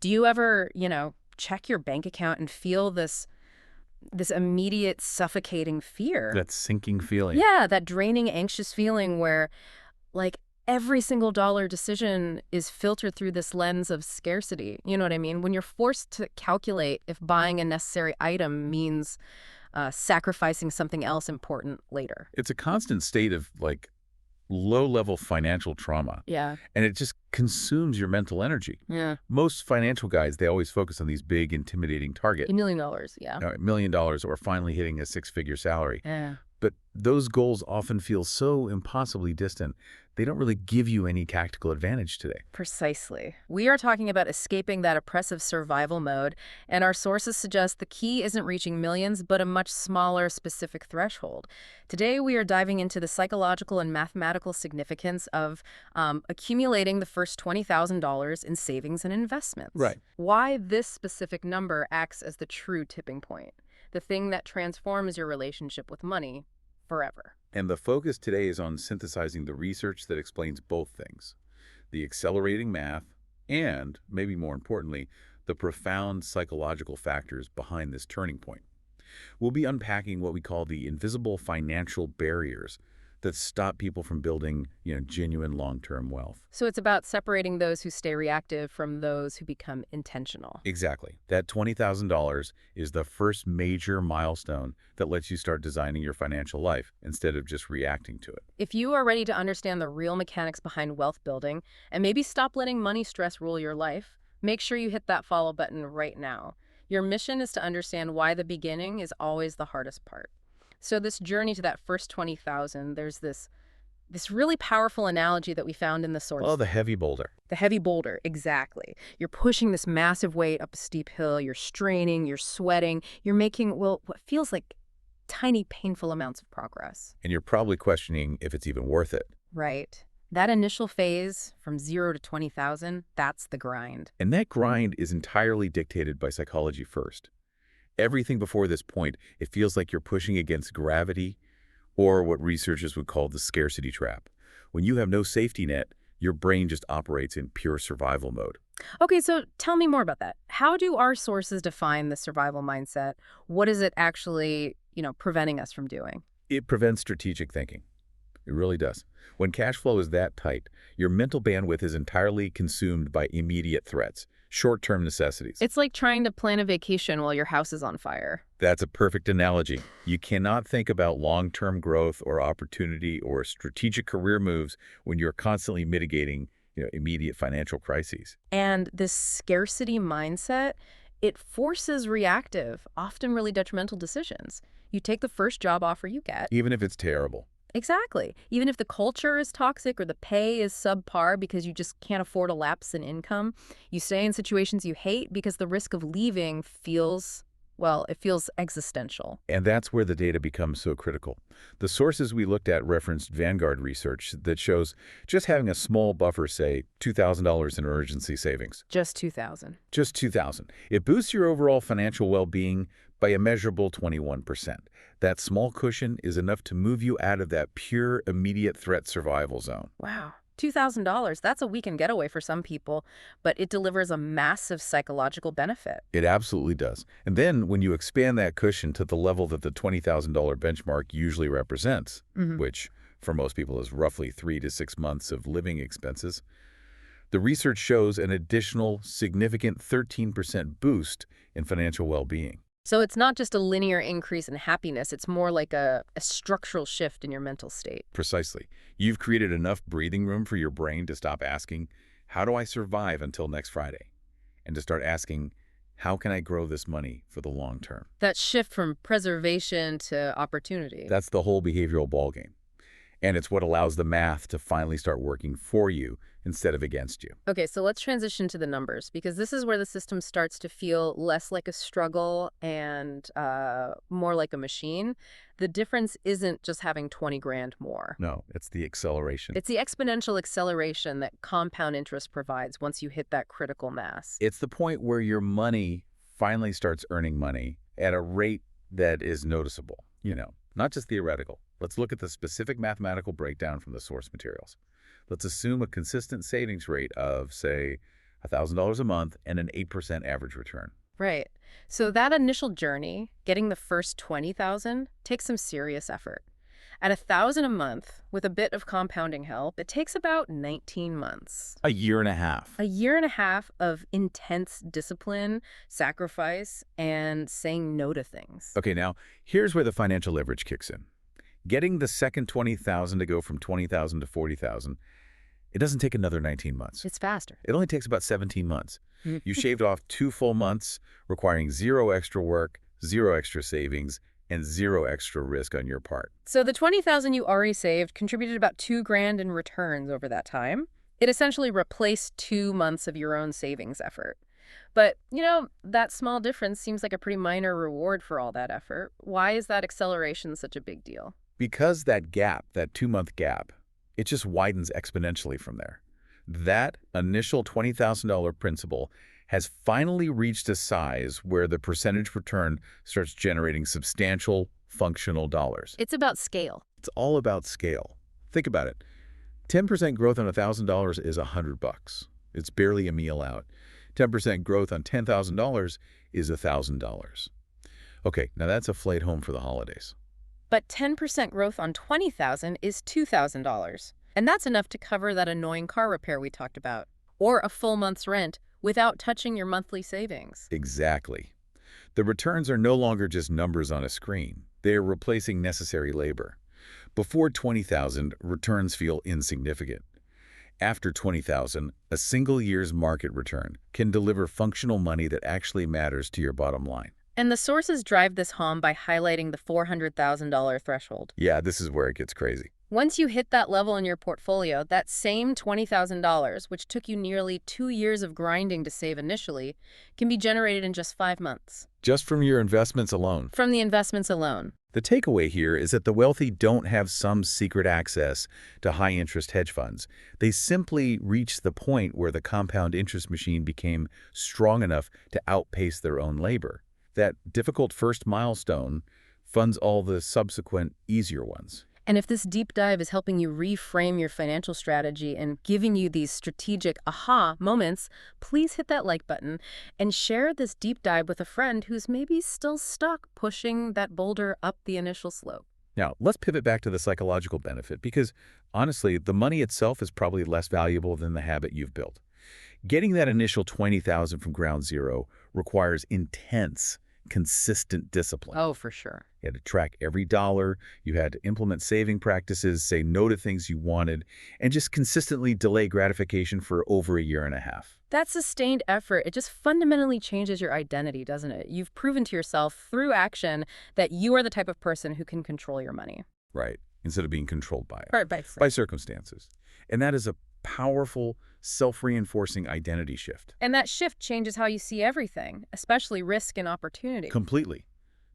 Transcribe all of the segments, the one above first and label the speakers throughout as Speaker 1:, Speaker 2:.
Speaker 1: Do you ever, check your bank account and feel this immediate suffocating fear?
Speaker 2: That sinking feeling.
Speaker 1: Yeah, that draining, anxious feeling where, like, every single dollar decision is filtered through this lens of scarcity. You know what I mean? When you're forced to calculate if buying a necessary item means sacrificing something else important later.
Speaker 2: It's a constant state of, like, low-level financial trauma,
Speaker 1: Yeah.
Speaker 2: and it just consumes your mental energy.
Speaker 1: Yeah.
Speaker 2: Most financial guys, they always focus on these big, intimidating targets,
Speaker 1: $1 million. Yeah.
Speaker 2: $1 million or finally hitting a six-figure salary.
Speaker 1: Yeah.
Speaker 2: But those goals often feel so impossibly distant, they don't really give you any tactical advantage today.
Speaker 1: Precisely. We are talking about escaping that oppressive survival mode, and our sources suggest the key isn't reaching millions, but a much smaller specific threshold. Today, we are diving into the psychological and mathematical significance of accumulating the first $20,000 in savings and investments.
Speaker 2: Right.
Speaker 1: Why this specific number acts as the true tipping point, the thing that transforms your relationship with money forever.
Speaker 2: And the focus today is on synthesizing the research that explains both things, the accelerating math and, maybe more importantly, the profound psychological factors behind this turning point. We'll be unpacking what we call the invisible financial barriers that stop people from building, genuine long-term wealth.
Speaker 1: So it's about separating those who stay reactive from those who become intentional.
Speaker 2: Exactly. That $20,000 is the first major milestone that lets you start designing your financial life instead of just reacting to it.
Speaker 1: If you are ready to understand the real mechanics behind wealth building and maybe stop letting money stress rule your life, make sure you hit that follow button right now. Your mission is to understand why the beginning is always the hardest part. So this journey to that first 20,000, there's this really powerful analogy that we found in the source.
Speaker 2: Oh, the heavy boulder.
Speaker 1: The heavy boulder, exactly. You're pushing this massive weight up a steep hill, you're straining, you're sweating, you're making, what feels like tiny, painful amounts of progress.
Speaker 2: And you're probably questioning if it's even worth it.
Speaker 1: Right. That initial phase from 0 to 20,000, that's the grind.
Speaker 2: And that grind is entirely dictated by psychology first. Everything before this point, it feels like you're pushing against gravity or what researchers would call the scarcity trap. When you have no safety net, your brain just operates in pure survival mode.
Speaker 1: Okay, so tell me more about that. How do our sources define the survival mindset? What is it actually, preventing us from doing?
Speaker 2: It prevents strategic thinking. It really does. When cash flow is that tight, your mental bandwidth is entirely consumed by immediate threats, short-term necessities.
Speaker 1: It's like trying to plan a vacation while your house is on fire.
Speaker 2: That's a perfect analogy. You cannot think about long-term growth or opportunity or strategic career moves when you're constantly mitigating, immediate financial crises.
Speaker 1: And this scarcity mindset, it forces reactive, often really detrimental decisions. You take the first job offer you get.
Speaker 2: Even if it's terrible.
Speaker 1: Exactly. Even if the culture is toxic or the pay is subpar because you just can't afford a lapse in income, you stay in situations you hate because the risk of leaving feels existential.
Speaker 2: And that's where the data becomes so critical. The sources we looked at referenced Vanguard research that shows just having a small buffer, say $2,000 in emergency savings.
Speaker 1: Just 2,000.
Speaker 2: Just $2,000. It boosts your overall financial well-being by a measurable 21%. That small cushion is enough to move you out of that pure, immediate threat survival zone.
Speaker 1: Wow. $2,000, that's a weekend getaway for some people, but it delivers a massive psychological benefit.
Speaker 2: It absolutely does. And then when you expand that cushion to the level that the $20,000 benchmark usually represents, which for most people is roughly 3 to 6 months of living expenses, the research shows an additional significant 13% boost in financial well-being.
Speaker 1: So it's not just a linear increase in happiness, it's more like a structural shift in your mental state.
Speaker 2: Precisely. You've created enough breathing room for your brain to stop asking, how do I survive until next Friday? And to start asking, how can I grow this money for the long term?
Speaker 1: That shift from preservation to opportunity.
Speaker 2: That's the whole behavioral ballgame. And it's what allows the math to finally start working for you instead of against you.
Speaker 1: Okay, so let's transition to the numbers, because this is where the system starts to feel less like a struggle and more like a machine. The difference isn't just having 20 grand more.
Speaker 2: No, it's the acceleration.
Speaker 1: It's the exponential acceleration that compound interest provides once you hit that critical mass.
Speaker 2: It's the point where your money finally starts earning money at a rate that is noticeable, not just theoretical. Let's look at the specific mathematical breakdown from the source materials. Let's assume a consistent savings rate of, say, $1,000 a month, and an 8% average return.
Speaker 1: Right. So that initial journey, getting the first 20,000, takes some serious effort. At 1,000 a month, with a bit of compounding help, it takes about 19 months.
Speaker 2: A year and a half.
Speaker 1: A year and a half of intense discipline, sacrifice, and saying no to things.
Speaker 2: Okay, now, here's where the financial leverage kicks in. Getting the second 20,000 to go from 20,000 to 40,000, it doesn't take another 19 months.
Speaker 1: It's faster.
Speaker 2: It only takes about 17 months.
Speaker 1: Mm.
Speaker 2: You shaved off 2 full months, requiring 0 extra work, 0 extra savings, and 0 extra risk on your part.
Speaker 1: So the 20,000 you already saved contributed about 2 grand in returns over that time. It essentially replaced 2 months of your own savings effort. But, that small difference seems like a pretty minor reward for all that effort. Why is that acceleration such a big deal?
Speaker 2: Because that gap, that 2-month gap, it just widens exponentially from there. That initial $20,000 principal has finally reached a size where the percentage return starts generating substantial functional dollars.
Speaker 1: It's about scale.
Speaker 2: It's all about scale. Think about it. 10% growth on $1,000 is $100. It's barely a meal out. 10% growth on $10,000 is $1,000. Okay, now that's a flight home for the holidays.
Speaker 1: But 10% growth on 20,000 is $2,000. And that's enough to cover that annoying car repair we talked about, or a full month's rent without touching your monthly savings.
Speaker 2: Exactly. The returns are no longer just numbers on a screen. They are replacing necessary labor. Before 20,000, returns feel insignificant. After 20,000, a single year's market return can deliver functional money that actually matters to your bottom line.
Speaker 1: And the sources drive this home by highlighting the $400,000 threshold.
Speaker 2: Yeah, this is where it gets crazy.
Speaker 1: Once you hit that level in your portfolio, that same $20,000, which took you nearly 2 years of grinding to save initially, can be generated in just 5 months.
Speaker 2: Just from your investments alone.
Speaker 1: From the investments alone.
Speaker 2: The takeaway here is that the wealthy don't have some secret access to high-interest hedge funds. They simply reached the point where the compound interest machine became strong enough to outpace their own labor. That difficult first milestone funds all the subsequent easier ones.
Speaker 1: And if this deep dive is helping you reframe your financial strategy and giving you these strategic aha moments, please hit that like button and share this deep dive with a friend who's maybe still stuck pushing that boulder up the initial slope.
Speaker 2: Now, let's pivot back to the psychological benefit because, honestly, the money itself is probably less valuable than the habit you've built. Getting that initial $20,000 from ground zero requires intense, consistent discipline.
Speaker 1: Oh, for sure.
Speaker 2: You had to track every dollar, you had to implement saving practices, say no to things you wanted, and just consistently delay gratification for over a year and a half.
Speaker 1: That sustained effort, it just fundamentally changes your identity, doesn't it? You've proven to yourself through action that you are the type of person who can control your money.
Speaker 2: Right, instead of being controlled by it.
Speaker 1: Right,
Speaker 2: By circumstances. And that is a powerful, self-reinforcing identity shift.
Speaker 1: And that shift changes how you see everything, especially risk and opportunity.
Speaker 2: Completely.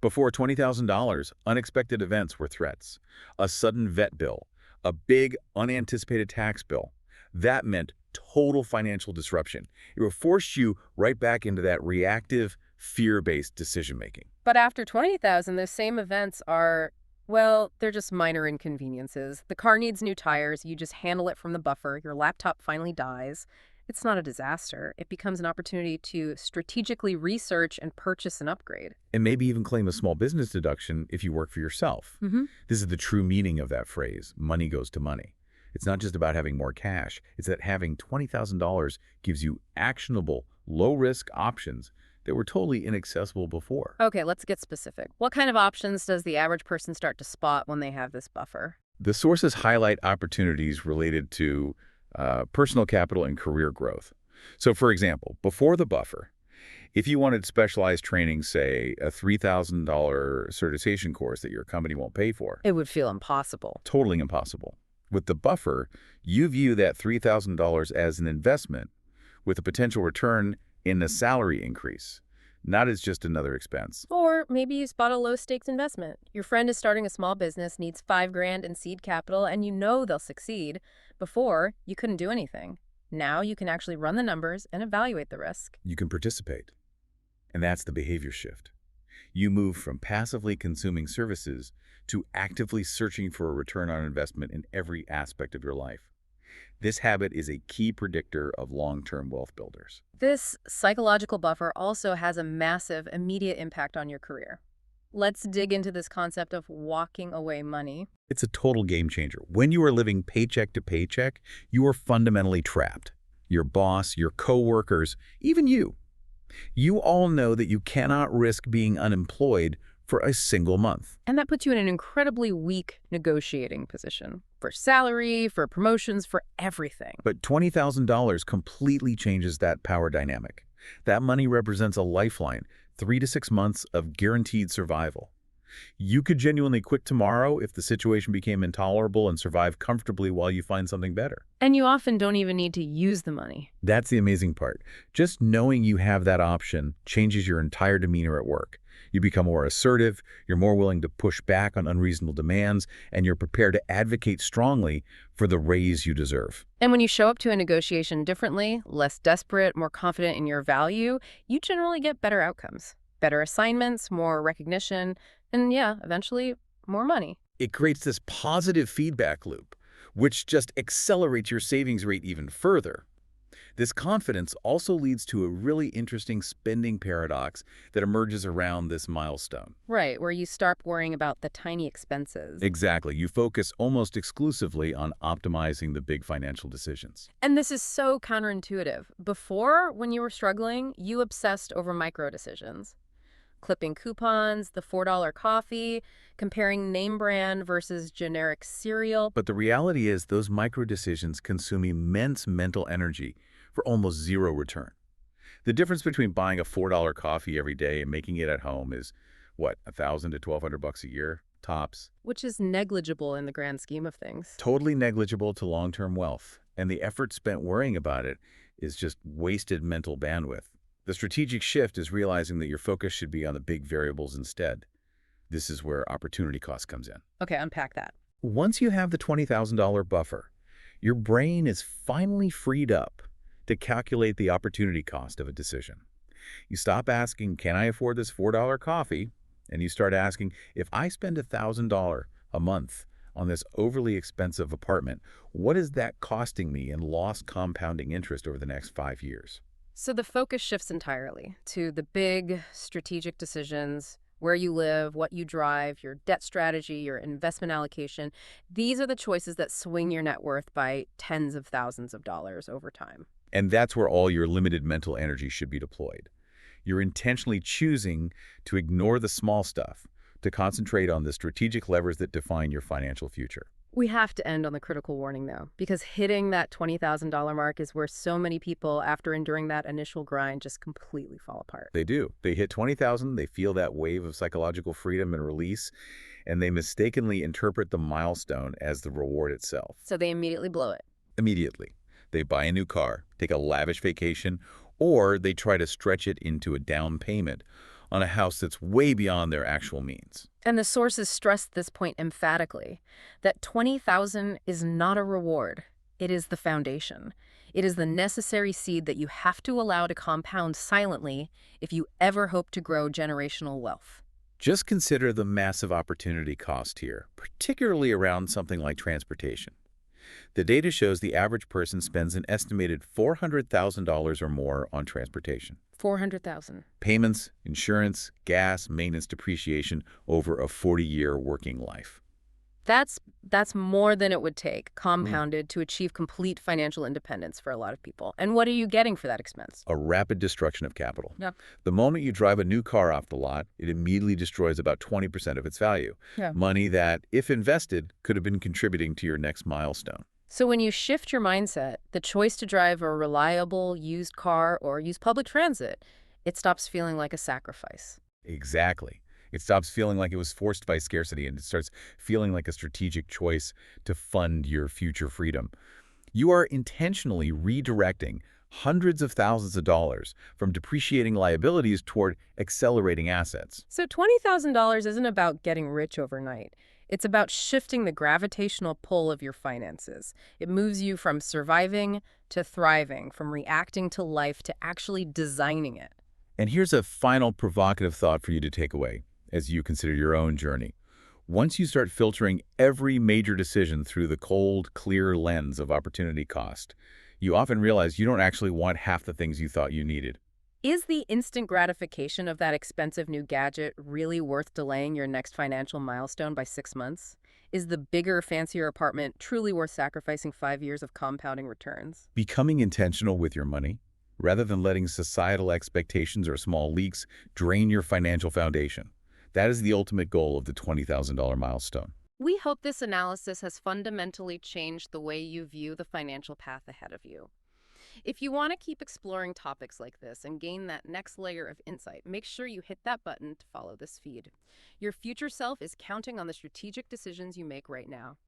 Speaker 2: Before $20,000, unexpected events were threats. A sudden vet bill, a big unanticipated tax bill. That meant total financial disruption. It would force you right back into that reactive, fear-based decision-making.
Speaker 1: But after 20,000, those same events are, well, they're just minor inconveniences. The car needs new tires, you just handle it from the buffer, your laptop finally dies. It's not a disaster. It becomes an opportunity to strategically research and purchase an upgrade.
Speaker 2: And maybe even claim a small business deduction if you work for yourself. This is the true meaning of that phrase, money goes to money. It's not just about having more cash. It's that having $20,000 gives you actionable, low-risk options that were totally inaccessible before.
Speaker 1: Okay, let's get specific. What kind of options does the average person start to spot when they have this buffer?
Speaker 2: The sources highlight opportunities related to personal capital and career growth. So, for example, before the buffer, if you wanted specialized training, say a $3,000 certification course that your company won't pay for,
Speaker 1: It would feel impossible.
Speaker 2: totally impossible. With the buffer, you view that $3,000 as an investment with a potential return in a salary increase, not as just another expense.
Speaker 1: Or maybe you spot a low-stakes investment. Your friend is starting a small business, needs 5 grand in seed capital, and you know they'll succeed. Before, you couldn't do anything. Now you can actually run the numbers and evaluate the risk.
Speaker 2: You can participate. And that's the behavior shift. You move from passively consuming services to actively searching for a return on investment in every aspect of your life. This habit is a key predictor of long-term wealth builders.
Speaker 1: This psychological buffer also has a massive immediate impact on your career. Let's dig into this concept of walking away money.
Speaker 2: It's a total game changer. When you are living paycheck to paycheck, you are fundamentally trapped. Your boss, your coworkers, even you. You all know that you cannot risk being unemployed for a single month.
Speaker 1: And that puts you in an incredibly weak negotiating position for salary, for promotions, for everything.
Speaker 2: But $20,000 completely changes that power dynamic. That money represents a lifeline, 3 to 6 months of guaranteed survival. You could genuinely quit tomorrow if the situation became intolerable and survive comfortably while you find something better.
Speaker 1: And you often don't even need to use the money.
Speaker 2: That's the amazing part. Just knowing you have that option changes your entire demeanor at work. You become more assertive, you're more willing to push back on unreasonable demands, and you're prepared to advocate strongly for the raise you deserve.
Speaker 1: And when you show up to a negotiation differently, less desperate, more confident in your value, you generally get better outcomes. Better assignments, more recognition, and yeah, eventually, more money.
Speaker 2: It creates this positive feedback loop, which just accelerates your savings rate even further. This confidence also leads to a really interesting spending paradox that emerges around this milestone.
Speaker 1: Right, where you start worrying about the tiny expenses.
Speaker 2: Exactly. You focus almost exclusively on optimizing the big financial decisions.
Speaker 1: And this is so counterintuitive. Before, when you were struggling, you obsessed over micro decisions. Clipping coupons, the $4 coffee, comparing name brand versus generic cereal.
Speaker 2: But the reality is those micro decisions consume immense mental energy for almost zero return. The difference between buying a $4 coffee every day and making it at home is, what, $1,000 to $1,200 a year, tops?
Speaker 1: Which is negligible in the grand scheme of things.
Speaker 2: Totally negligible to long-term wealth, and the effort spent worrying about it is just wasted mental bandwidth. The strategic shift is realizing that your focus should be on the big variables instead. This is where opportunity cost comes in.
Speaker 1: Okay, unpack that.
Speaker 2: Once you have the $20,000 buffer, your brain is finally freed up to calculate the opportunity cost of a decision. You stop asking, can I afford this $4 coffee? And you start asking, if I spend $1,000 a month on this overly expensive apartment, what is that costing me in lost compounding interest over the next 5 years?
Speaker 1: So the focus shifts entirely to the big strategic decisions, where you live, what you drive, your debt strategy, your investment allocation. These are the choices that swing your net worth by tens of thousands of dollars over time.
Speaker 2: And that's where all your limited mental energy should be deployed. You're intentionally choosing to ignore the small stuff, to concentrate on the strategic levers that define your financial future.
Speaker 1: We have to end on the critical warning, though, because hitting that $20,000 mark is where so many people, after enduring that initial grind, just completely fall apart.
Speaker 2: They do. They hit 20,000, they feel that wave of psychological freedom and release, and they mistakenly interpret the milestone as the reward itself.
Speaker 1: So they immediately blow it.
Speaker 2: Immediately. They buy a new car, take a lavish vacation, or they try to stretch it into a down payment on a house that's way beyond their actual means.
Speaker 1: And the sources stress this point emphatically, that $20,000 is not a reward. It is the foundation. It is the necessary seed that you have to allow to compound silently if you ever hope to grow generational wealth.
Speaker 2: Just consider the massive opportunity cost here, particularly around something like transportation. The data shows the average person spends an estimated $400,000 or more on transportation.
Speaker 1: $400,000.
Speaker 2: Payments, insurance, gas, maintenance, depreciation over a 40-year working life.
Speaker 1: That's more than it would take, compounded, to achieve complete financial independence for a lot of people. And what are you getting for that expense?
Speaker 2: A rapid destruction of capital.
Speaker 1: Yep.
Speaker 2: The moment you drive a new car off the lot, it immediately destroys about 20% of its value.
Speaker 1: Yeah.
Speaker 2: Money that, if invested, could have been contributing to your next milestone.
Speaker 1: So when you shift your mindset, the choice to drive a reliable used car or use public transit, it stops feeling like a sacrifice.
Speaker 2: Exactly. It stops feeling like it was forced by scarcity, and it starts feeling like a strategic choice to fund your future freedom. You are intentionally redirecting hundreds of thousands of dollars from depreciating liabilities toward accelerating assets.
Speaker 1: So $20,000 isn't about getting rich overnight. It's about shifting the gravitational pull of your finances. It moves you from surviving to thriving, from reacting to life to actually designing it.
Speaker 2: And here's a final provocative thought for you to take away as you consider your own journey. Once you start filtering every major decision through the cold, clear lens of opportunity cost, you often realize you don't actually want half the things you thought you needed.
Speaker 1: Is the instant gratification of that expensive new gadget really worth delaying your next financial milestone by 6 months? Is the bigger, fancier apartment truly worth sacrificing 5 years of compounding returns?
Speaker 2: Becoming intentional with your money, rather than letting societal expectations or small leaks drain your financial foundation. That is the ultimate goal of the $20,000 milestone.
Speaker 1: We hope this analysis has fundamentally changed the way you view the financial path ahead of you. If you want to keep exploring topics like this and gain that next layer of insight, make sure you hit that button to follow this feed. Your future self is counting on the strategic decisions you make right now.